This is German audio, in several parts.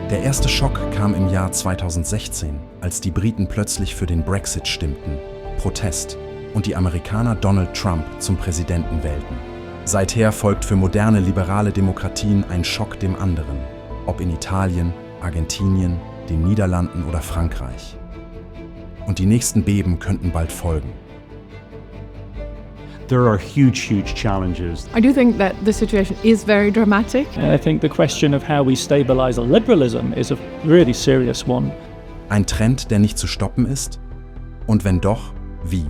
Der erste Schock kam im Jahr 2016, als die Briten plötzlich für den Brexit stimmten, Protest, und die Amerikaner Donald Trump zum Präsidenten wählten. Seither folgt für moderne liberale Demokratien ein Schock dem anderen, ob in Italien, Argentinien, den Niederlanden oder Frankreich. Und die nächsten Beben könnten bald folgen. There are huge challenges. I do think that the situation is very dramatic. And I think the question of how we stabilize liberalism is a really serious one. Ein Trend, der nicht zu stoppen ist? Und wenn doch, wie?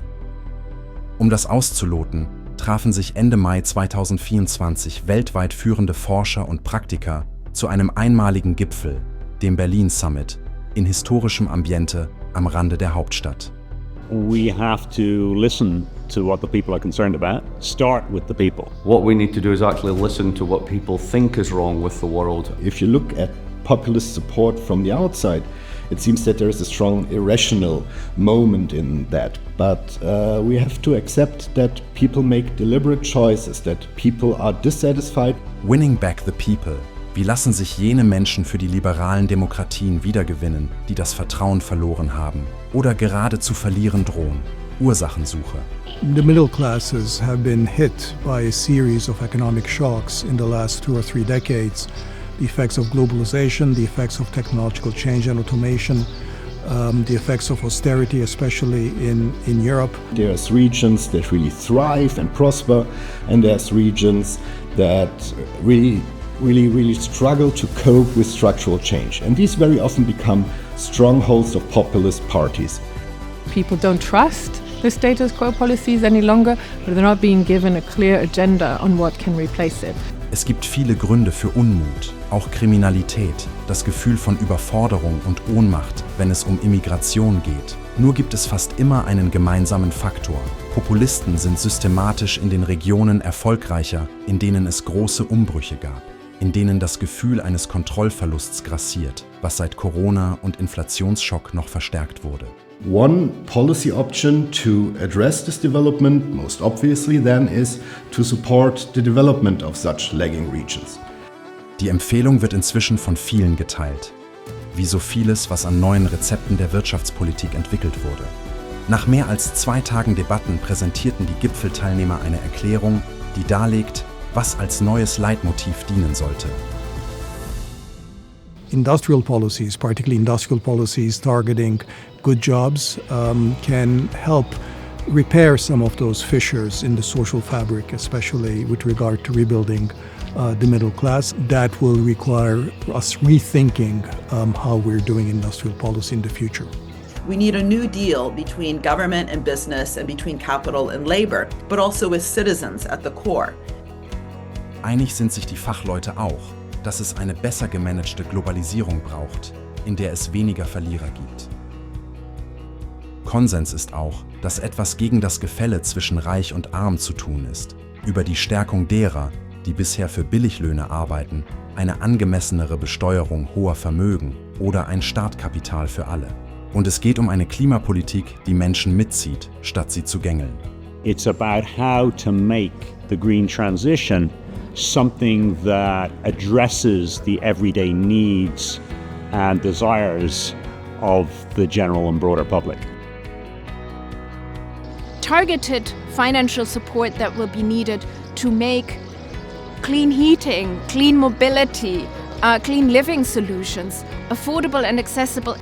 Um das auszuloten, trafen sich Ende Mai 2024 weltweit führende Forscher und Praktiker zu einem einmaligen Gipfel, dem Berlin Summit, in historischem Ambiente am Rande der Hauptstadt. We have to listen to what the people are concerned about, start with the people. What we need to do is actually listen to what people think is wrong with the world. If you look at populist support from the outside, it seems that there is a strong irrational moment in that. But we have to accept that people make deliberate choices, that people are dissatisfied. Winning back the people. Wie lassen sich jene Menschen für die liberalen Demokratien wiedergewinnen, die das Vertrauen verloren haben oder gerade zu verlieren drohen? Ursachensuche. The middle classes have been hit by a series of economic shocks in the last 2 or 3 decades. The effects of globalization, the effects of technological change and automation, the effects of austerity, especially in Europe. There's regions that really thrive and prosper, and there's regions that really struggle to cope with structural change. And these very often become strongholds of populist parties. People don't trust the status quo policies any longer, but they're not being given a clear agenda on what can replace it. Es gibt viele Gründe für Unmut, auch Kriminalität, das Gefühl von Überforderung und Ohnmacht, wenn es um Immigration geht. Nur gibt es fast immer einen gemeinsamen Faktor. Populisten sind systematisch in den Regionen erfolgreicher, in denen es große Umbrüche gab, in denen das Gefühl eines Kontrollverlusts grassiert, was seit Corona und Inflationsschock noch verstärkt wurde. One policy option to address this development, most obviously then, is to support the development of such lagging regions. Die Empfehlung wird inzwischen von vielen geteilt, wie so vieles, was an neuen Rezepten der Wirtschaftspolitik entwickelt wurde. Nach mehr als 2 Tagen Debatten präsentierten die Gipfelteilnehmer eine Erklärung, die darlegt, was als neues Leitmotiv dienen sollte. Industrial policies, particularly industrial policies targeting good jobs, can help repair some of those fissures in the social fabric, especially with regard to rebuilding the middle class. That will require us rethinking how we're doing industrial policy in the future. We need a new deal between government and business and between capital and labor, but also with citizens at the core. Einig sind sich die Fachleute auch, dass es eine besser gemanagte Globalisierung braucht, in der es weniger Verlierer gibt. Konsens ist auch, dass etwas gegen das Gefälle zwischen Reich und Arm zu tun ist, über die Stärkung derer, die bisher für Billiglöhne arbeiten, eine angemessenere Besteuerung hoher Vermögen oder ein Startkapital für alle. Und es geht um eine Klimapolitik, die Menschen mitzieht, statt sie zu gängeln. It's about how to make the green transition something that addresses the everyday needs and desires of the general and broader public. Targeted financial support that will be needed to make clean heating, clean mobility, clean living solutions affordable and accessible.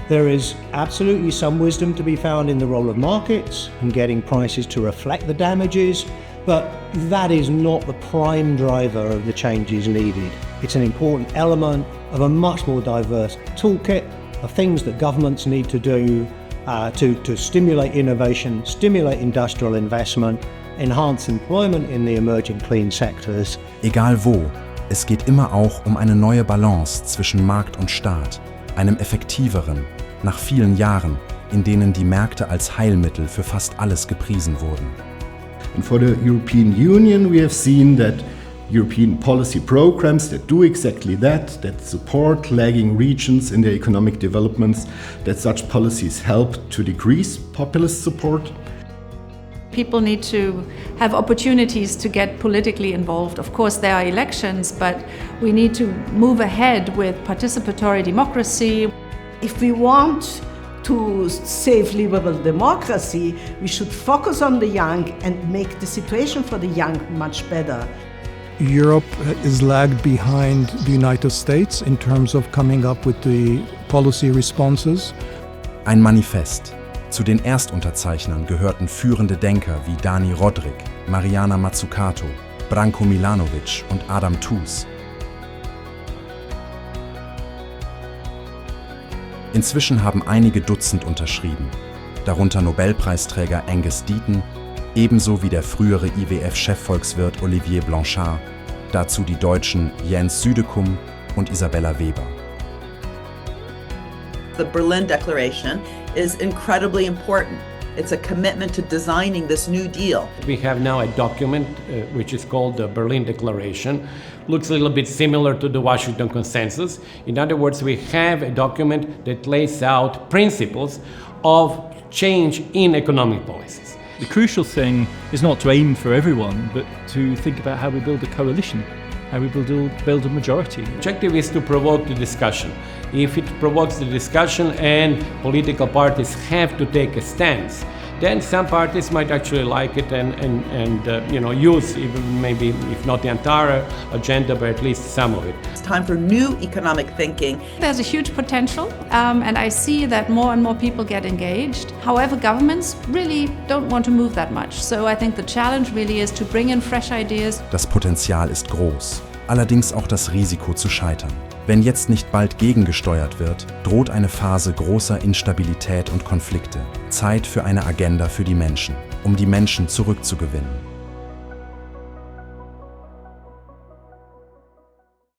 There is absolutely some wisdom to be found in the role of markets and getting prices to reflect the damages, but that is not the prime driver of the changes needed. It's an important element of a much more diverse toolkit of things that governments need to do to stimulate innovation, stimulate industrial investment, enhance employment in the emerging clean sectors. Egal wo, es geht immer auch um eine neue Balance zwischen Markt und Staat, einem effektiveren, nach vielen Jahren, in denen die Märkte als Heilmittel für fast alles gepriesen wurden. And for the European Union, we have seen that European policy programs that do exactly that support lagging regions in their economic developments, that such policies help to decrease populist support. People need to have opportunities to get politically involved. Of course, there are elections, but we need to move ahead with participatory democracy. If we want to save liberal democracy, we should focus on the young and make the situation for the young much better. Europe is lagged behind the United States in terms of coming up with the policy responses. Ein Manifest. Zu den Erstunterzeichnern gehörten führende Denker wie Dani Rodrik, Mariana Mazzucato, Branko Milanovic und Adam Tooze. Inzwischen haben einige Dutzend unterschrieben, darunter Nobelpreisträger Angus Deaton, ebenso wie der frühere IWF-Chefvolkswirt Olivier Blanchard, dazu die Deutschen Jens Südekum und Isabella Weber. The Berlin Declaration is incredibly important. It's a commitment to designing this New Deal. We have now a document which is called the Berlin Declaration. Looks a little bit similar to the Washington Consensus. In other words, we have a document that lays out principles of change in economic policies. The crucial thing is not to aim for everyone, but to think about how we build a coalition, how we build a majority. The objective is to provoke the discussion. If it provokes the discussion and political parties have to take a stance, then some parties might actually like it and use even maybe, if not the entire agenda, but at least some of it. It's time for new economic thinking. There's a huge potential, and I see that more and more people get engaged. However, governments really don't want to move that much. So I think the challenge really is to bring in fresh ideas. Das Potenzial ist groß, allerdings auch das Risiko zu scheitern. Wenn jetzt nicht bald gegengesteuert wird, droht eine Phase großer Instabilität und Konflikte. Zeit für eine Agenda für die Menschen, um die Menschen zurückzugewinnen.